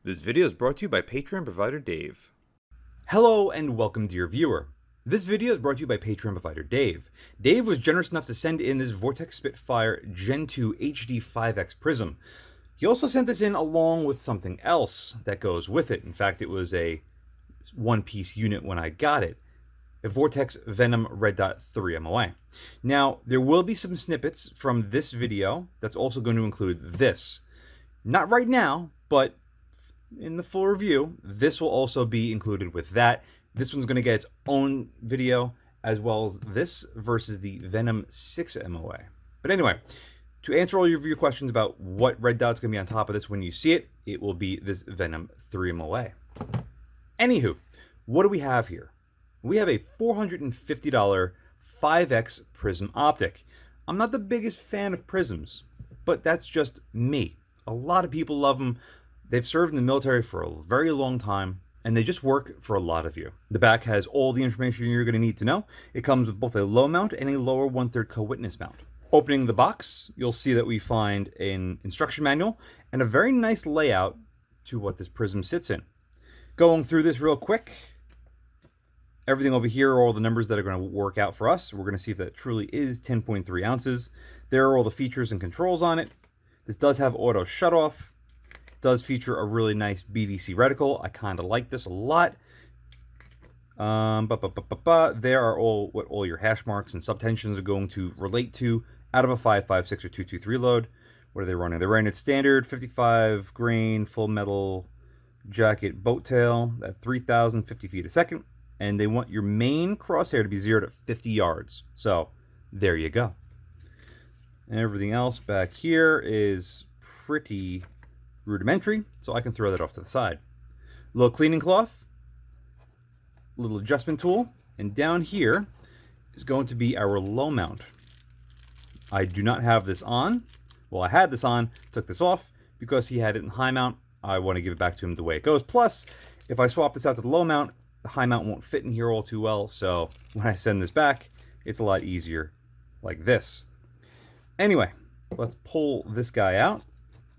This video is brought to you by Patreon provider Dave. Hello and welcome, dear viewer. This video is brought to you by Patreon provider Dave. Dave was generous enough to send in this Vortex Spitfire Gen 2 HD 5X Prism. He also sent this in along with something else that goes with it. In fact, it was a one-piece unit when I got it. A Vortex Venom Red Dot 3 MOA. Now, there will be some snippets from this video that's also going to include this. Not right now, but in the full review, this will also be included with that. This one's going to get its own video, as well as this versus the Venom 6 MOA. But anyway, to answer all your questions about what red dot's going to be on top of this when you see it, it will be this Venom 3 MOA. Anywho, what do we have here? We have a $450 5X Prism Optic. I'm not the biggest fan of prisms, but that's just me. A lot of people love them. They've served in the military for a very long time, and they just work for a lot of you. The back has all the information you're going to need to know. It comes with both a low mount and a lower 1/3 co-witness mount. Opening the box, you'll see that we find an instruction manual and a very nice layout to what this prism sits in. Going through this real quick, everything over here are all the numbers that are going to work out for us. We're going to see if that truly is 10.3 ounces. There are all the features and controls on it. This does have auto shutoff. Does feature a really nice BDC reticle. I kind of like this a lot. There are what all your hash marks and subtensions are going to relate to out of a 5.56 or 223 load. What are they running? They're running at standard 55 grain full metal jacket boat tail at 3,050 feet a second, and they want your main crosshair to be zeroed at 50 yards. So there you go. And everything else back here is pretty rudimentary, so I can throw that off to the side. A little cleaning cloth, a little adjustment tool, and down here is going to be our low mount. I do not have this on. Well, I had this on, took this off because he had it in high mount. I want to give it back to him the way it goes. Plus, if I swap this out to the low mount, the high mount won't fit in here all too well, so when I send this back, it's a lot easier like this. Anyway, let's pull this guy out.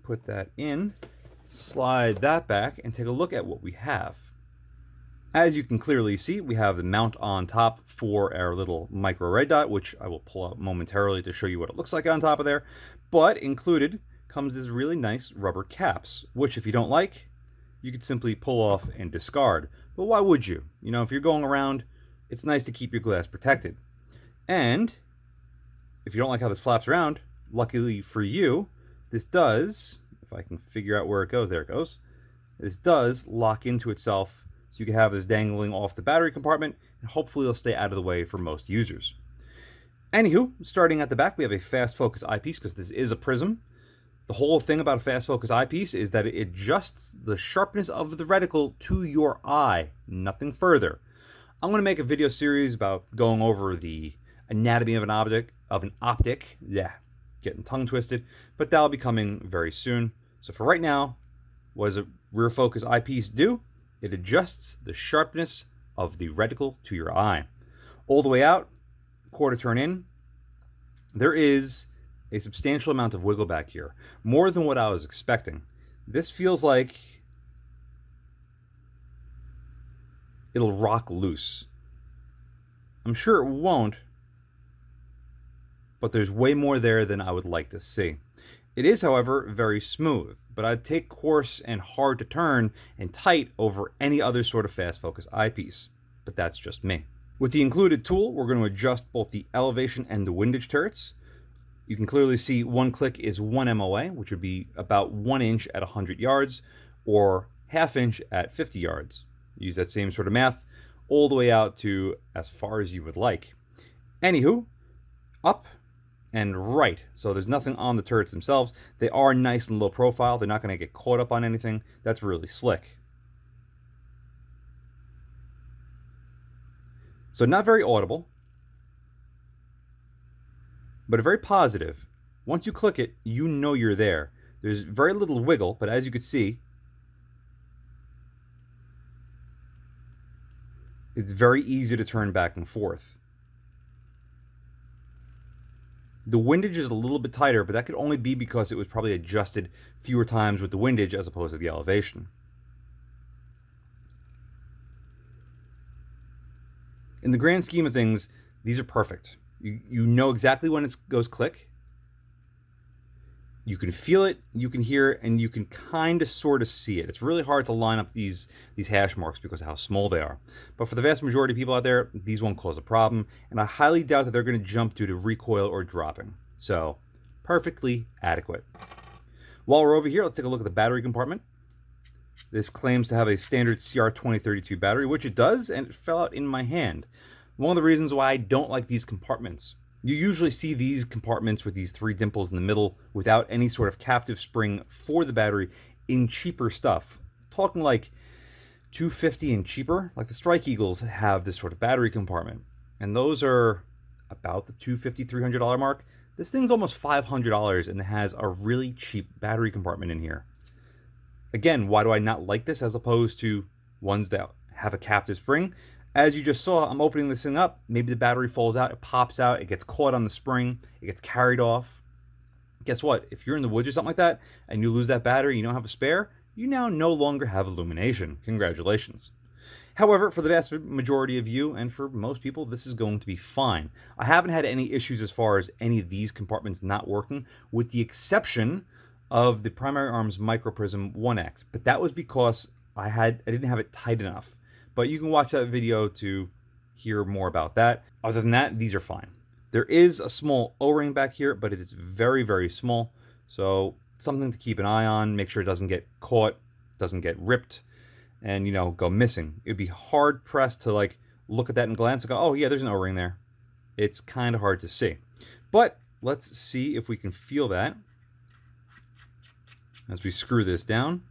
Put that in, slide that back, and take a look at what we have. As you can clearly see, we have the mount on top for our little micro red dot, which I will pull out momentarily to show you what it looks like on top of there. But included comes this really nice rubber caps, which if you don't like, you could simply pull off and discard. But why would you? You know, if you're going around, it's nice to keep your glass protected. And if you don't like how this flaps around, luckily for you, this does, if I can figure out where it goes, there it goes. This does lock into itself, so you can have this dangling off the battery compartment, and hopefully it'll stay out of the way for most users. Anywho, starting at the back, we have a fast focus eyepiece, because this is a prism. The whole thing about a fast focus eyepiece is that it adjusts the sharpness of the reticle to your eye, nothing further. I'm going to make a video series about going over the anatomy of an optic. Yeah. Getting tongue twisted, but that'll be coming very soon. So for right now, what does a rear focus eyepiece do? It adjusts the sharpness of the reticle to your eye. All the way out, quarter turn in, there is a substantial amount of wiggle back here, more than what I was expecting. This feels like it'll rock loose. I'm sure it won't, but there's way more there than I would like to see. It is, however, very smooth, but I'd take coarse and hard to turn and tight over any other sort of fast focus eyepiece, but that's just me. With the included tool, we're going to adjust both the elevation and the windage turrets. You can clearly see one click is 1 MOA, which would be about 1 inch at 100 yards, or ½ inch at 50 yards. Use that same sort of math all the way out to as far as you would like. Anywho, up and right. So there's nothing on the turrets themselves. They are nice and low profile. They're not going to get caught up on anything. That's really slick. So not very audible, but very positive. Once you click it, you know you're there. There's very little wiggle, but as you can see, it's very easy to turn back and forth. The windage is a little bit tighter, but that could only be because it was probably adjusted fewer times with the windage as opposed to the elevation. In the grand scheme of things, these are perfect. You know exactly when it goes click. You can feel it, you can hear it, and you can kind of sort of see it. It's really hard to line up these hash marks because of how small they are. But for the vast majority of people out there, these won't cause a problem, and I highly doubt that they're going to jump due to recoil or dropping. So, perfectly adequate. While we're over here, let's take a look at the battery compartment. This claims to have a standard CR2032 battery, which it does, and it fell out in my hand. One of the reasons why I don't like these compartments. You usually see these compartments with these 3 dimples in the middle without any sort of captive spring for the battery in cheaper stuff. Talking like $250 and cheaper, like the Strike Eagles have this sort of battery compartment. And those are about the $250, $300 mark. This thing's almost $500 and it has a really cheap battery compartment in here. Again, why do I not like this as opposed to ones that have a captive spring? As you just saw, I'm opening this thing up. Maybe the battery falls out, it pops out, it gets caught on the spring, it gets carried off. Guess what? If you're in the woods or something like that, and you lose that battery, you don't have a spare, you now no longer have illumination. Congratulations. However, for the vast majority of you, and for most people, this is going to be fine. I haven't had any issues as far as any of these compartments not working, with the exception of the Primary Arms Micro Prism 1X. But that was because I didn't have it tight enough. But you can watch that video to hear more about that. Other than that, these are fine. There is a small O-ring back here, but it is very, very small. So something to keep an eye on. Make sure it doesn't get caught, doesn't get ripped, and, go missing. It'd be hard pressed to like look at that and glance and go, oh yeah, there's an O-ring there. It's kind of hard to see. But let's see if we can feel that as we screw this down.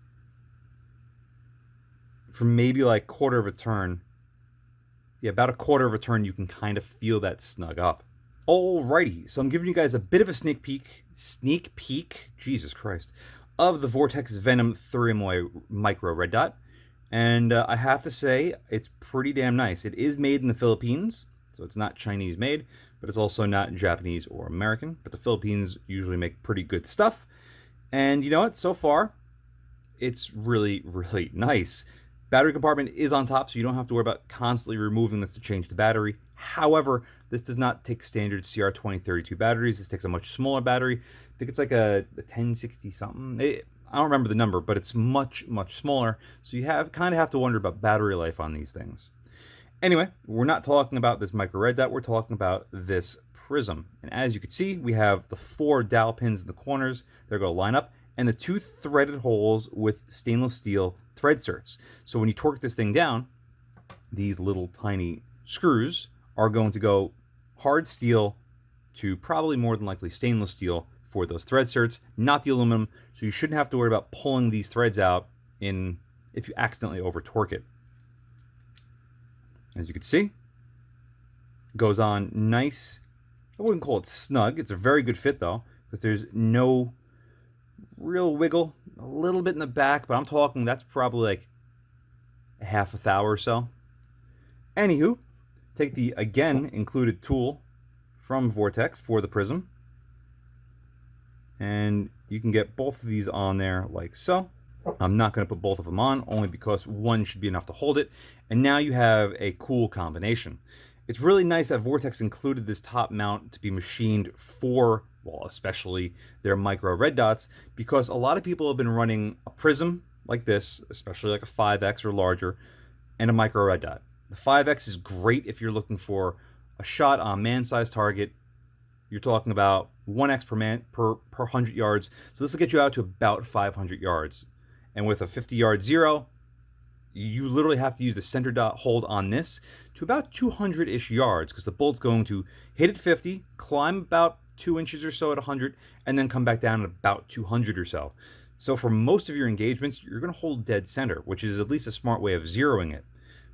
For maybe like quarter of a turn, yeah, about a quarter of a turn, you can kind of feel that snug up. Alrighty, so I'm giving you guys a bit of a sneak peek, Jesus Christ, of the Vortex Venom Thurium Micro Red Dot. And I have to say, it's pretty damn nice. It is made in the Philippines, so it's not Chinese made, but it's also not Japanese or American. But the Philippines usually make pretty good stuff. And you know what? So far, it's really, really nice. Battery compartment is on top, so you don't have to worry about constantly removing this to change the battery. However, this does not take standard CR2032 batteries. This takes a much smaller battery. I think it's like a 1060 something. I don't remember the number, but it's much, much smaller. So you kind of have to wonder about battery life on these things. Anyway, we're not talking about this Micro Red Dot. We're talking about this prism. And as you can see, we have the 4 dowel pins in the corners. They're going to line up. And the 2 threaded holes with stainless steel thread certs. So when you torque this thing down, these little tiny screws are going to go hard steel to probably more than likely stainless steel for those thread certs, not the aluminum. So you shouldn't have to worry about pulling these threads out if you accidentally over torque it. As you can see, it goes on nice. I wouldn't call it snug. It's a very good fit though, because there's no real wiggle. A little bit in the back, but I'm talking that's probably like a half a thou or so. Anywho, take the again included tool from Vortex for the prism, and you can get both of these on there like so. I'm not going to put both of them on, only because one should be enough to hold it, and now you have a cool combination. It's really nice that Vortex included this top mount to be machined for, well, especially their Micro Red Dots, because a lot of people have been running a prism like this, especially like a 5X or larger, and a Micro Red Dot. The 5X is great if you're looking for a shot on a man-sized target. You're talking about 1X per 100 yards, so this will get you out to about 500 yards. And with a 50-yard zero, you literally have to use the center dot hold on this to about 200-ish yards, because the bolt's going to hit at 50, climb about 2 inches or so at 100, and then come back down at about 200 or so. So for most of your engagements, you're going to hold dead center, which is at least a smart way of zeroing it.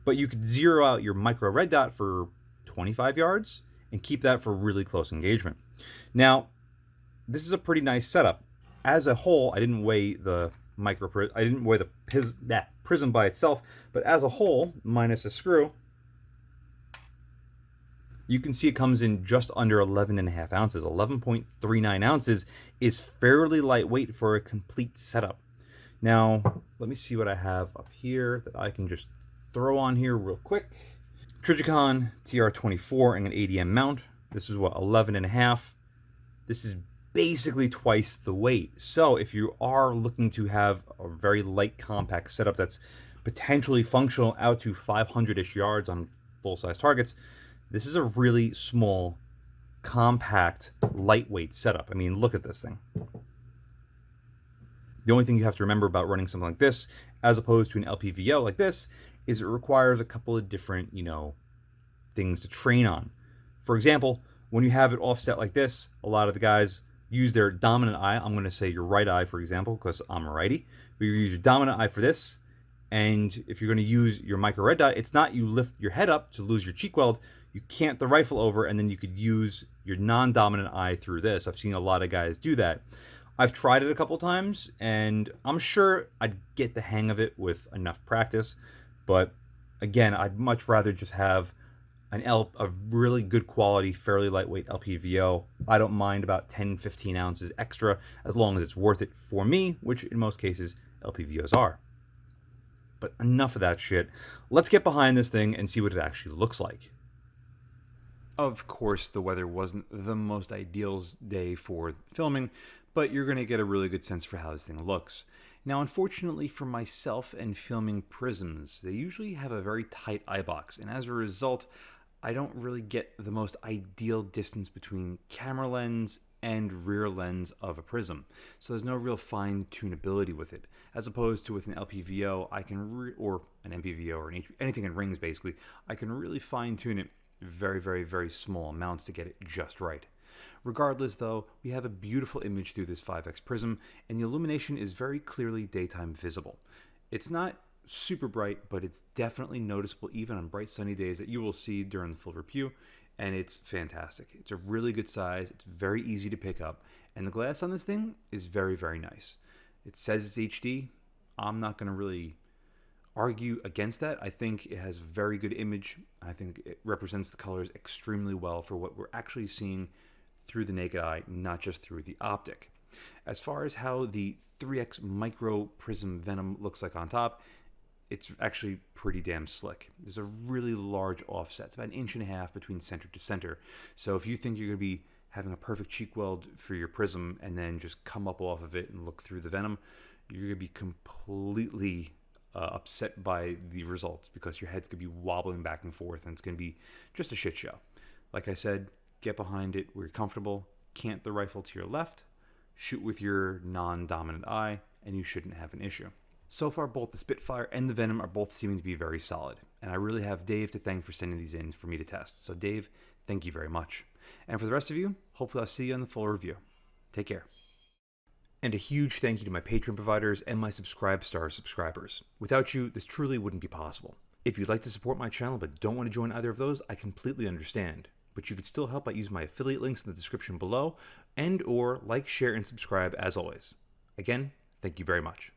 But you could zero out your Micro Red Dot for 25 yards and keep that for really close engagement. Now, this is a pretty nice setup. As a whole, I didn't weigh the prism by itself, but as a whole, minus a screw, you can see it comes in just under 11.5 ounces. 11.39 ounces is fairly lightweight for a complete setup. Now, let me see what I have up here that I can just throw on here real quick. Trijicon TR24 and an ADM mount. This is what, 11.5. This is basically twice the weight. So if you are looking to have a very light compact setup that's potentially functional out to 500-ish yards on full-size targets, this is a really small, compact, lightweight setup. I mean, look at this thing. The only thing you have to remember about running something like this, as opposed to an LPVO like this, is it requires a couple of different, things to train on. For example, when you have it offset like this, a lot of the guys use their dominant eye. I'm going to say your right eye, for example, because I'm a righty. But you use your dominant eye for this, and if you're going to use your micro red dot, it's not you lift your head up to lose your cheek weld. You cant the rifle over, and then you could use your non-dominant eye through this. I've seen a lot of guys do that. I've tried it a couple times, and I'm sure I'd get the hang of it with enough practice. But again, I'd much rather just have a really good quality, fairly lightweight LPVO. I don't mind about 10, 15 ounces extra, as long as it's worth it for me, which in most cases LPVOs are. But enough of that shit. Let's get behind this thing and see what it actually looks like. Of course, the weather wasn't the most ideal day for filming, but you're going to get a really good sense for how this thing looks. Now, unfortunately for myself and filming prisms, they usually have a very tight eye box, and as a result, I don't really get the most ideal distance between camera lens and rear lens of a prism. So there's no real fine tunability with it. As opposed to with an LPVO, or an MPVO or anything in rings basically, I can really fine tune it very, very, very small amounts to get it just right. Regardless though, we have a beautiful image through this 5x prism, and the illumination is very clearly daytime visible. It's not super bright, but it's definitely noticeable even on bright sunny days that you will see during the full review, and it's fantastic. It's a really good size, it's very easy to pick up, and the glass on this thing is very, very nice. It says it's HD. I'm not going to really argue against that. I think it has a very good image. I think it represents the colors extremely well for what we're actually seeing through the naked eye, not just through the optic. As far as how the 3x micro prism Venom looks like on top, it's actually pretty damn slick. There's a really large offset. It's about 1.5 inches between center to center. So if you think you're going to be having a perfect cheek weld for your prism and then just come up off of it and look through the Venom, you're going to be completely upset by the results, because your head's going to be wobbling back and forth and it's going to be just a shit show. Like I said, get behind it where you're comfortable, cant the rifle to your left, shoot with your non-dominant eye, and you shouldn't have an issue. So far, both the Spitfire and the Venom are both seeming to be very solid, and I really have Dave to thank for sending these in for me to test. So Dave, thank you very much. And for the rest of you, hopefully I'll see you on the full review. Take care. And a huge thank you to my Patreon providers and my Subscribestar subscribers. Without you, this truly wouldn't be possible. If you'd like to support my channel but don't want to join either of those, I completely understand. But you could still help by using my affiliate links in the description below, and or like, share, and subscribe as always. Again, thank you very much.